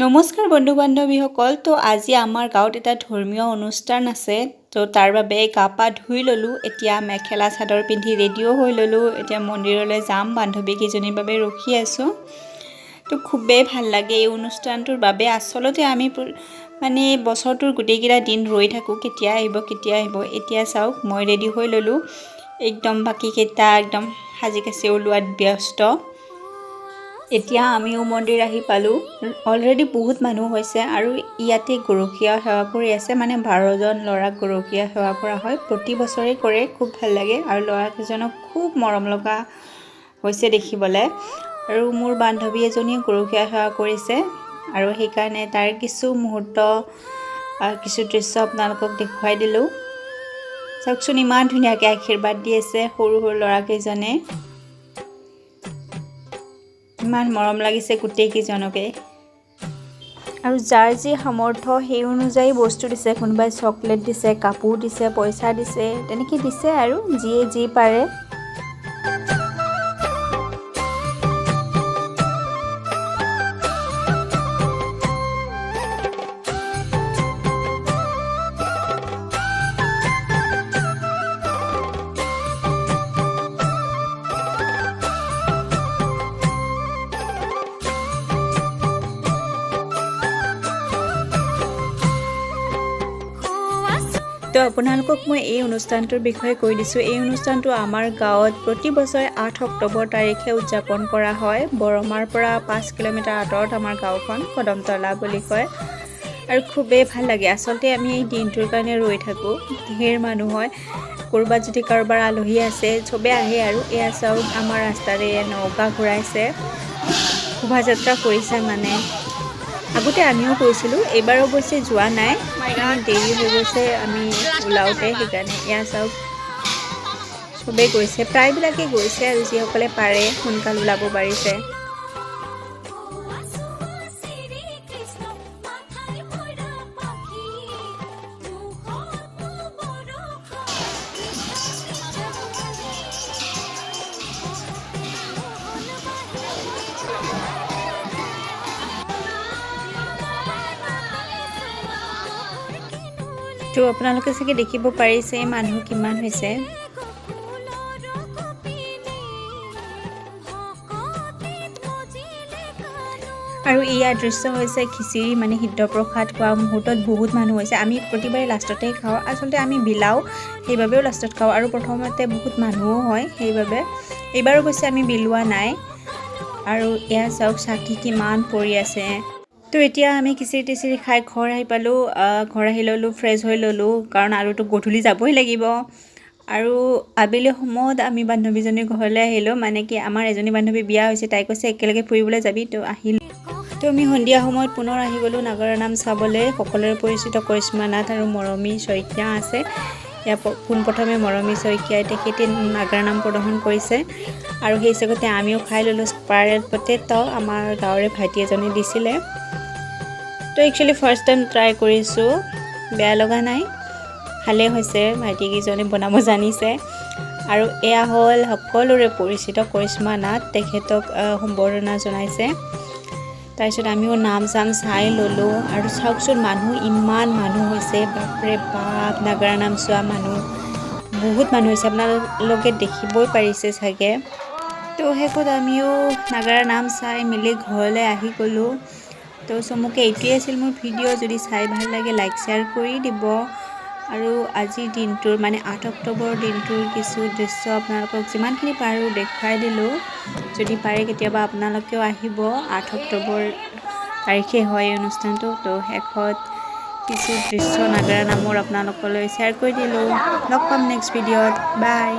নমস্কাৰ বন্ধু বান্ধৱীসকল। তো আজি আমাৰ গাঁৱত এটা ধৰ্মীয় অনুষ্ঠান আছে। তো তাৰ বাবে গা পা ধুই ল'লোঁ। এতিয়া মেখেলা চাদৰ পিন্ধি ৰেডিও হৈ ল'লোঁ। এতিয়া মন্দিৰলৈ যাম, বান্ধৱীকেইজনীৰ বাবে ৰখি আছোঁ। তো খুবেই ভাল লাগে এই অনুষ্ঠানটোৰ বাবে। আচলতে আমি মানে বছৰটোৰ গোটেইকেইটা দিন ৰৈ থাকোঁ, কেতিয়া আহিব। এতিয়া চাওক, মই ৰেডি হৈ ল'লোঁ, একদম বাকীকেইটা একদম সাজি কাচি ওলোৱাত ব্যস্ত। এতিয়া আমিও মন্দিৰ আহি পালোঁ। অলৰেডি বহুত মানুহ হৈছে আৰু ইয়াতে গৰখীয়া সেৱা কৰি আছে। মানে 12জন ল'ৰাক গৰখীয়া সেৱা কৰা হয়, প্ৰতি বছৰে কৰে। খুব ভাল লাগে আৰু ল'ৰাকেইজনক খুব মৰম লগা হৈছে দেখিবলৈ। আৰু মোৰ বান্ধৱী এজনীয়ে গৰখীয়া সেৱা কৰিছে আৰু সেইকাৰণে তাৰ কিছু মুহূৰ্ত কিছু দৃশ্য আপোনালোকক দেখুৱাই দিলোঁ। চাওকচোন, ইমান ধুনীয়াকৈ আশীৰ্বাদ দি আছে সৰু সৰু ল'ৰাকেইজনে। ইমান মৰম লাগিছে গোটেইকেইজনকে। আৰু যাৰ যি সামৰ্থ্য সেই অনুযায়ী বস্তু দিছে। কোনোবাই চকলেট দিছে, কাপোৰ দিছে, পইচা দিছে, তেনেকৈ দিছে আৰু যিয়ে যি পাৰে। তো আপোনালোকক মই এই অনুষ্ঠানটোৰ বিষয়ে কৈ দিছোঁ। এই অনুষ্ঠানটো আমাৰ গাঁৱত প্ৰতি বছৰে 8 অক্টোবৰ তাৰিখে উদযাপন কৰা হয়। বৰমাৰ পৰা 5 কিলোমিটাৰ আঁতৰত আমাৰ গাঁওখন, কদমতলা বুলি কয়। আৰু খুবেই ভাল লাগে। আচলতে আমি এই দিনটোৰ কাৰণে ৰৈ থাকোঁ। ঢেৰ মানুহ হয়, ক'ৰবাত যদি কাৰোবাৰ আলহী আছে চবেই আহে। আৰু এয়া চাওক, আমাৰ ৰাস্তাৰে নৌকা ঘূৰাইছে, শোভাযাত্ৰা কৰিছে। মানে আগতে আমিও গৈছিলোঁ, এইবাৰ অৱশ্যে যোৱা নাই, দেৰি হৈ গৈছে আমি ওলাওঁতে, সেইকাৰণে। এয়া চাওক, চবেই গৈছে, প্ৰায়বিলাকেই গৈছে আৰু যিসকলে পাৰে সোনকাল ওলাব পাৰিছে। তো আপোনালোকে চাগে দেখিব পাৰিছে মানুহ কিমান হৈছে। আৰু ইয়াৰ দৃশ্য হৈছে খিচিৰি, মানে সিদ্ধ প্ৰসাদ খোৱা মুহূৰ্তত বহুত মানুহ হৈছে। আমি প্ৰতিবাৰে লাষ্টতে খাওঁ, আচলতে আমি বিলাওঁ, সেইবাবেও লাষ্টত খাওঁ। আৰু প্ৰথমতে বহুত মানুহো হয়, সেইবাবে এইবাৰ অৱশ্যে আমি বিলোৱা নাই। আৰু এয়া চাওক, চাকি কিমান পৰি আছে। তো এতিয়া আমি খিচিৰি টিচিৰি খাই ঘৰ আহি পালোঁ। ঘৰ আহি ল'লোঁ, ফ্ৰেছ হৈ ল'লোঁ, কাৰণ আৰুতো গধূলি যাবই লাগিব। আৰু আবেলি সময়ত আমি বান্ধৱীজনীৰ ঘৰলৈ আহিলোঁ। মানে কি, আমাৰ এজনী বান্ধৱী বিয়া হৈছে, তাই কৈছে একেলগে ফুৰিবলৈ যাবি। তো আহিলোঁ। তো আমি সন্ধিয়া সময়ত পুনৰ আহি গ'লোঁ নাগাৰা নাম চাবলৈ। সকলোৰে পৰিচিত কৰিশ্মা নাথ আৰু মৰমী শইকীয়া আছে। ইয়াৰ পোনপ্ৰথমে মৰমী শইকীয়াই তেখেতে নাগাৰা নাম প্ৰদৰ্শন কৰিছে। আৰু সেই হিচাপতে আমিও খাই ল'লোঁ স্পাইৰেল পটেটো, আমাৰ গাঁৱৰে ভাইটি এজনে দিছিলে। তো একচুৱেলি ফাৰ্ষ্ট টাইম ট্ৰাই কৰিছোঁ, বেয়া লগা নাই, ভালেই হৈছে। ভাইটিকেইজনে বনাব জানিছে। আৰু এয়া হ'ল সকলোৰে পৰিচিত কৰিশ্মা নাথ, তেখেতক সম্বৰ্ধনা জনাইছে। তাৰপিছত আমিও নাম চাম চাই ল'লোঁ। আৰু চাওকচোন, মানুহ ইমান মানুহ হৈছে, বাপৰে বাপ, নাগাৰা নাম চোৱা মানুহ বহুত মানুহ হৈছে, আপোনালোকে দেখিবই পাৰিছে চাগে। তো শেষত আমিও নাগাৰা নাম চাই মেলি ঘৰলৈ আহি গ'লোঁ। তো চমুকে এইটোৱেই আছিল মোৰ ভিডিঅ'। যদি চাই ভাল লাগে লাইক শ্বেয়াৰ কৰি দিব। আৰু আজিৰ দিনটোৰ, মানে 8 অক্টোবৰৰ দিনটোৰ কিছু দৃশ্য আপোনালোকক যিমানখিনি পাৰোঁ দেখুৱাই দিলোঁ। যদি পাৰে কেতিয়াবা আপোনালোকেও আহিব। 8 অক্টোবৰ তাৰিখে হয় এই অনুষ্ঠানটো। তো শেষত কিছু দৃশ্য নাগাৰা নামৰ আপোনালোকলৈ শ্বেয়াৰ কৰি দিলোঁ। লগ পাম নেক্সট ভিডিঅ'ত। বাই।